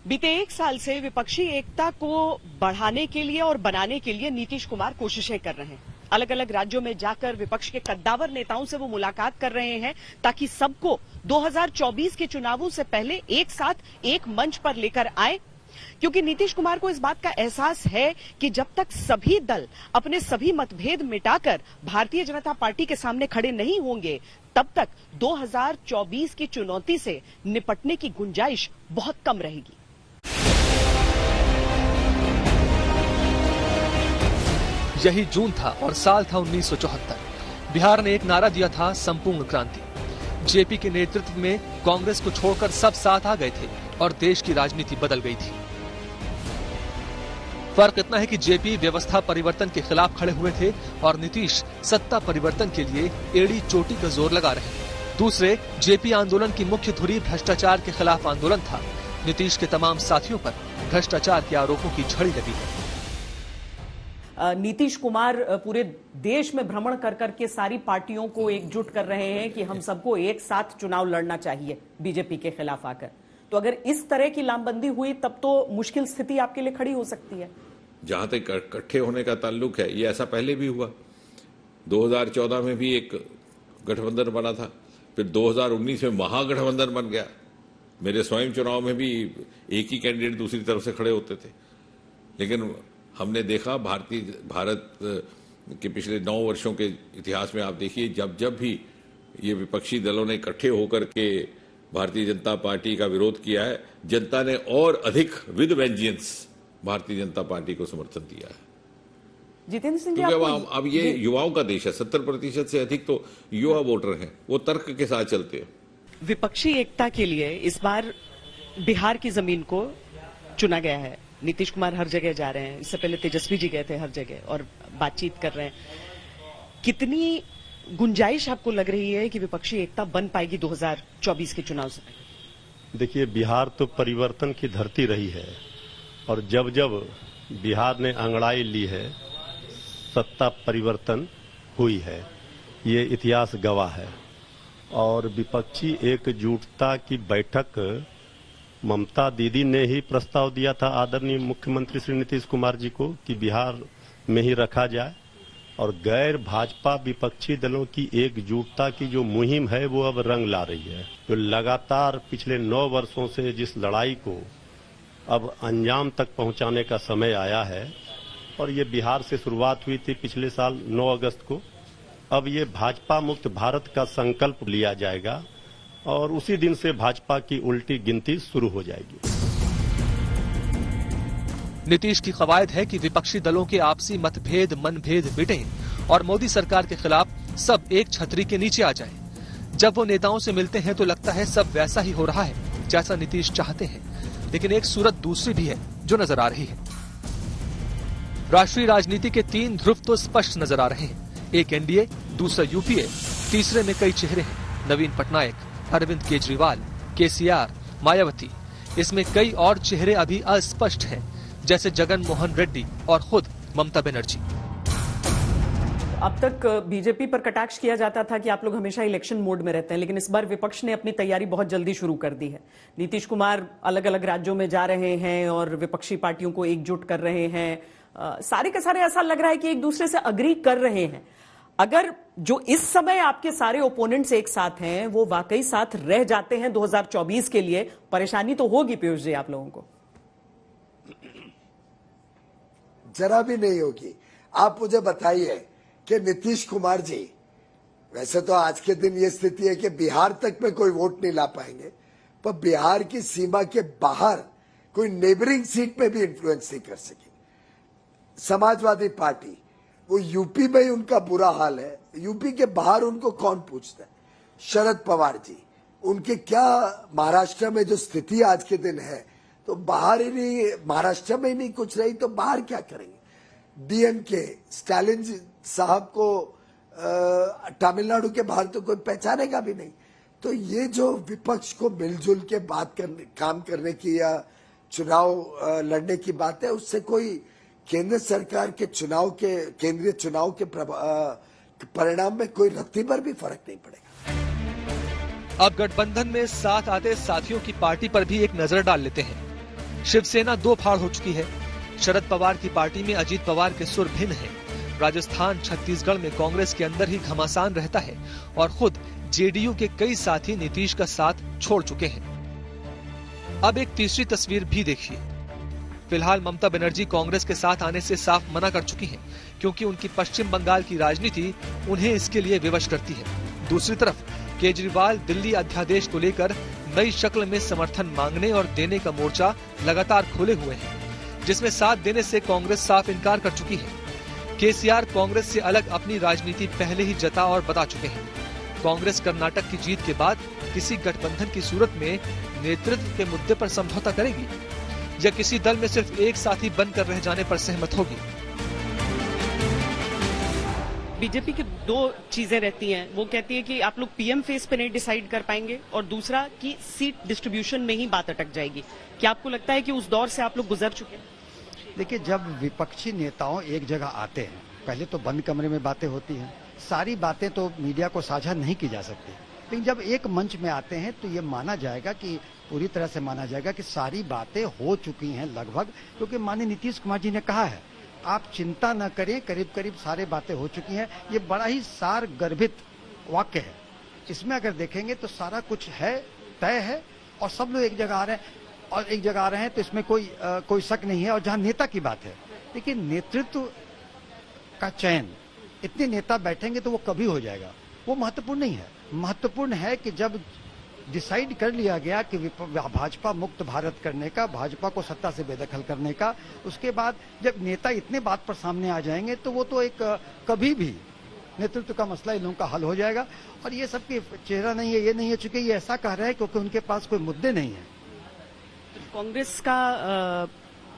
बीते एक साल से विपक्षी एकता को बढ़ाने के लिए और बनाने के लिए नीतीश कुमार कोशिशें कर रहे हैं। अलग अलग राज्यों में जाकर विपक्ष के कद्दावर नेताओं से वो मुलाकात कर रहे हैं ताकि सबको 2024 के चुनावों से पहले एक साथ एक मंच पर लेकर आए, क्योंकि नीतीश कुमार को इस बात का एहसास है कि जब तक सभी दल अपने सभी मतभेद मिटाकर भारतीय जनता पार्टी के सामने खड़े नहीं होंगे, तब तक 2024 की चुनौती से निपटने की गुंजाइश बहुत कम रहेगी। यही जून था और साल था 1974। बिहार ने एक नारा दिया था, संपूर्ण क्रांति। जेपी के नेतृत्व में कांग्रेस को छोड़कर सब साथ आ गए थे और देश की राजनीति बदल गई थी। फर्क इतना है कि जेपी व्यवस्था परिवर्तन के खिलाफ खड़े हुए थे और नीतीश सत्ता परिवर्तन के लिए एड़ी चोटी का जोर लगा रहे हैं। दूसरे, जेपी आंदोलन की मुख्य धुरी भ्रष्टाचार के खिलाफ आंदोलन था। नीतीश के तमाम साथियों पर भ्रष्टाचार के आरोपों की झड़ी लगी है। नीतीश कुमार पूरे देश में भ्रमण कर करके सारी पार्टियों को एकजुट कर रहे हैं कि हम सबको एक साथ चुनाव लड़ना चाहिए बीजेपी के खिलाफ आकर। तो अगर इस तरह की लामबंदी हुई तब तो मुश्किल स्थिति आपके लिए खड़ी हो सकती है। जहां तक इकट्ठे होने का ताल्लुक है, ये ऐसा पहले भी हुआ। 2014 में भी एक गठबंधन बना था, फिर 2019 में महागठबंधन बन गया। मेरे स्वयं चुनाव में भी एक ही कैंडिडेट दूसरी तरफ से खड़े होते थे। लेकिन हमने देखा भारत के पिछले 9 वर्षों के इतिहास में आप देखिए, जब जब भी ये विपक्षी दलों ने इकट्ठे होकर के भारतीय जनता पार्टी का विरोध किया है, जनता ने और अधिक with vengeance Bharatiya Janata party को समर्थन दिया है। जितेंद्र सिंह जी, क्योंकि अब ये युवाओं का देश है। 70% से अधिक तो युवा वोटर हैं, वो तर्क के साथ चलते हैं। विपक्षी एकता के लिए इस बार बिहार की जमीन को चुना गया है। नीतीश कुमार हर जगह जा रहे हैं, इससे पहले तेजस्वी जी गए थे हर जगह और बातचीत कर रहे हैं। कितनी गुंजाइश आपको लग रही है कि विपक्षी एकता बन पाएगी 2024 के चुनाव से पहले? देखिए, बिहार तो परिवर्तन की धरती रही है और जब जब बिहार ने अंगड़ाई ली है, सत्ता परिवर्तन हुई है, ये इतिहास गवाह है। और विपक्षी एकजुटता की बैठक ममता दीदी ने ही प्रस्ताव दिया था आदरणीय मुख्यमंत्री श्री नीतीश कुमार जी को कि बिहार में ही रखा जाए। और गैर भाजपा विपक्षी दलों की एकजुटता की जो मुहिम है वो अब रंग ला रही है। जो लगातार पिछले 9 वर्षों से जिस लड़ाई को अब अंजाम तक पहुंचाने का समय आया है, और ये बिहार से शुरुआत हुई थी पिछले साल 9 अगस्त को। अब ये भाजपा मुक्त भारत का संकल्प लिया जाएगा और उसी दिन से भाजपा की उल्टी गिनती शुरू हो जाएगी। नीतीश की कवायद है कि विपक्षी दलों के आपसी मतभेद मनभेद मिटें और मोदी सरकार के खिलाफ सब एक छतरी के नीचे आ जाएं। जब वो नेताओं से मिलते हैं तो लगता है सब वैसा ही हो रहा है जैसा नीतीश चाहते हैं, लेकिन एक सूरत दूसरी भी है जो नजर आ रही है। राष्ट्रीय राजनीति के 3 ध्रुव तो स्पष्ट नजर आ रहे हैं। एक एनडीए, दूसरा यूपीए, तीसरे में कई चेहरे हैं। नवीन पटनायक, अरविंद केजरीवाल, केसीआर, मायावती। इसमें कई और चेहरे अभी अस्पष्ट हैं, जैसे जगन मोहन रेड्डी और खुद ममता बनर्जी। अब तक बीजेपी पर कटाक्ष किया जाता था कि आप लोग हमेशा इलेक्शन मोड में रहते हैं, लेकिन इस बार विपक्ष ने अपनी तैयारी बहुत जल्दी शुरू कर दी है। नीतीश कुमार अलग अलग राज्यों में जा रहे हैं और विपक्षी पार्टियों को एकजुट कर रहे हैं। सारे के सारे ऐसा लग रहा है कि एक दूसरे से अग्री कर रहे हैं। अगर जो इस समय आपके सारे ओपोनेंट्स एक साथ हैं वो वाकई साथ रह जाते हैं 2024 के लिए, परेशानी तो होगी पीयूष जी आप लोगों को? जरा भी नहीं होगी। आप मुझे बताइए कि नीतीश कुमार जी, वैसे तो आज के दिन ये स्थिति है कि बिहार तक में कोई वोट नहीं ला पाएंगे, पर बिहार की सीमा के बाहर कोई नेबरिंग सीट पे भी इन्फ्लुएंस नहीं कर सकेंगे। समाजवादी पार्टी, वो यूपी में ही उनका बुरा हाल है, यूपी के बाहर उनको कौन पूछता है? शरद पवार जी, उनके क्या महाराष्ट्र में जो स्थिति आज के दिन है, तो बाहर ही नहीं, महाराष्ट्र में ही नहीं कुछ रही तो बाहर क्या करेंगे? डीएमके स्टालिन साहब को तमिलनाडु के बाहर तो कोई पहचानेगा भी नहीं। तो ये जो विपक्ष को मिलजुल के काम करने की या चुनाव लड़ने की बात है, उससे कोई केंद्र सरकार के केंद्रीय चुनाव के परिणाम में कोई रत्ती पर भी फर्क नहीं पड़ेगा। अब गठबंधन में साथ आते साथियों की पार्टी पर भी एक नजर डाल लेते हैं। शिवसेना दो फाड़ हो चुकी है। शरद पवार की पार्टी में अजीत पवार के सुर भिन्न हैं। राजस्थान, छत्तीसगढ़ में कांग्रेस के अंदर ही घमासान रहता है और खुद जेडीयू के कई साथी नीतीश का साथ छोड़ चुके हैं। अब एक तीसरी तस्वीर भी देखिए। फिलहाल ममता बनर्जी कांग्रेस के साथ आने से साफ मना कर चुकी हैं, क्योंकि उनकी पश्चिम बंगाल की राजनीति उन्हें इसके लिए विवश करती है। दूसरी तरफ केजरीवाल दिल्ली अध्यादेश को लेकर नई शक्ल में समर्थन मांगने और देने का मोर्चा लगातार खोले हुए हैं, जिसमें साथ देने से कांग्रेस साफ इनकार कर चुकी है। केसीआर कांग्रेस से अलग अपनी राजनीति पहले ही जता और बता चुके हैं। कांग्रेस कर्नाटक की जीत के बाद किसी गठबंधन की सूरत में नेतृत्व के मुद्दे पर समझौता करेगी या किसी दल में सिर्फ एक साथी बनकर रह जाने पर सहमत होगी। बीजेपी की दो चीजें रहती हैं। वो कहती है कि आप लोग पीएम फेस पे नहीं डिसाइड कर पाएंगे, और दूसरा कि सीट डिस्ट्रीब्यूशन में ही बात अटक जाएगी। क्या आपको लगता है कि उस दौर से आप लोग गुजर चुके हैं? देखिए, जब विपक्षी नेताओं एक जगह आते हैं, पहले तो बंद कमरे में बातें होती हैं, सारी बातें तो मीडिया को साझा नहीं की जा सकती, लेकिन जब एक मंच में आते हैं तो ये माना जाएगा कि पूरी तरह से माना जाएगा कि सारी बातें हो चुकी हैं लगभग, क्योंकि माननीय नीतीश कुमार जी ने कहा है आप चिंता न करें, करीब करीब सारी बातें हो चुकी हैं। ये बड़ा ही सार गर्भित वाक्य है। इसमें अगर देखेंगे तो सारा कुछ है, तय है, और सब लोग एक जगह आ रहे हैं और एक जगह आ रहे हैं, तो इसमें कोई शक नहीं है। और जहां नेता की बात है, देखिए नेतृत्व का चयन, इतने नेता बैठेंगे तो वो कभी हो जाएगा, वो महत्वपूर्ण नहीं है। महत्वपूर्ण है कि जब डिसाइड कर लिया गया कि भाजपा मुक्त भारत करने का, भाजपा को सत्ता से बेदखल करने का, उसके बाद जब नेता इतने बात पर सामने आ जाएंगे तो वो तो एक कभी भी नेतृत्व का मसला इन लोगों का हल हो जाएगा। और ये सबके चेहरा नहीं है, ये नहीं है, चूंकि ये ऐसा कह रहा है क्योंकि उनके पास कोई मुद्दे नहीं है। कांग्रेस का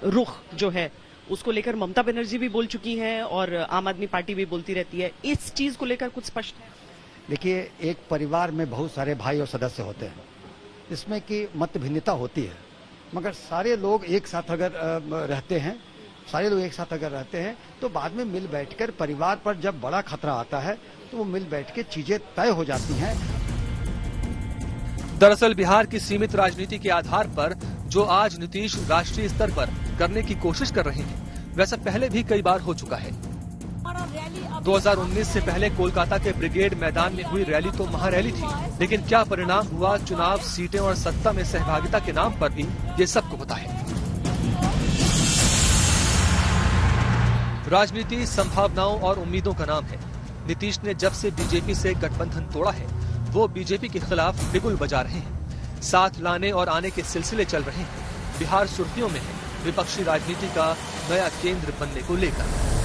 रुख जो है उसको लेकर ममता बनर्जी भी बोल चुकी हैं और आम आदमी पार्टी भी बोलती रहती है। इस चीज को लेकर कुछ स्पष्ट है? देखिए, एक परिवार में बहुत सारे भाई और सदस्य होते हैं, इसमें कि मत भिन्नता होती है, मगर सारे लोग एक साथ अगर रहते हैं, तो बाद में मिल बैठकर परिवार पर जब बड़ा खतरा आता है तो वो मिल बैठ के चीजें तय हो जाती हैं। दरअसल बिहार की सीमित राजनीति के आधार पर जो आज नीतीश राष्ट्रीय स्तर पर करने की कोशिश कर रहे हैं, वैसा पहले भी कई बार हो चुका है। 2019 से पहले कोलकाता के ब्रिगेड मैदान में हुई रैली तो महारैली थी, लेकिन क्या परिणाम हुआ चुनाव, सीटें और सत्ता में सहभागिता के नाम पर भी ये सबको पता है। राजनीति संभावनाओं और उम्मीदों का नाम है। नीतीश ने जब से बीजेपी से गठबंधन तोड़ा है, वो बीजेपी के खिलाफ बिगुल बजा रहे हैं। साथ लाने और आने के सिलसिले चल रहे हैं। बिहार सुर्खियों में है विपक्षी राजनीति का नया केंद्र बनने को लेकर।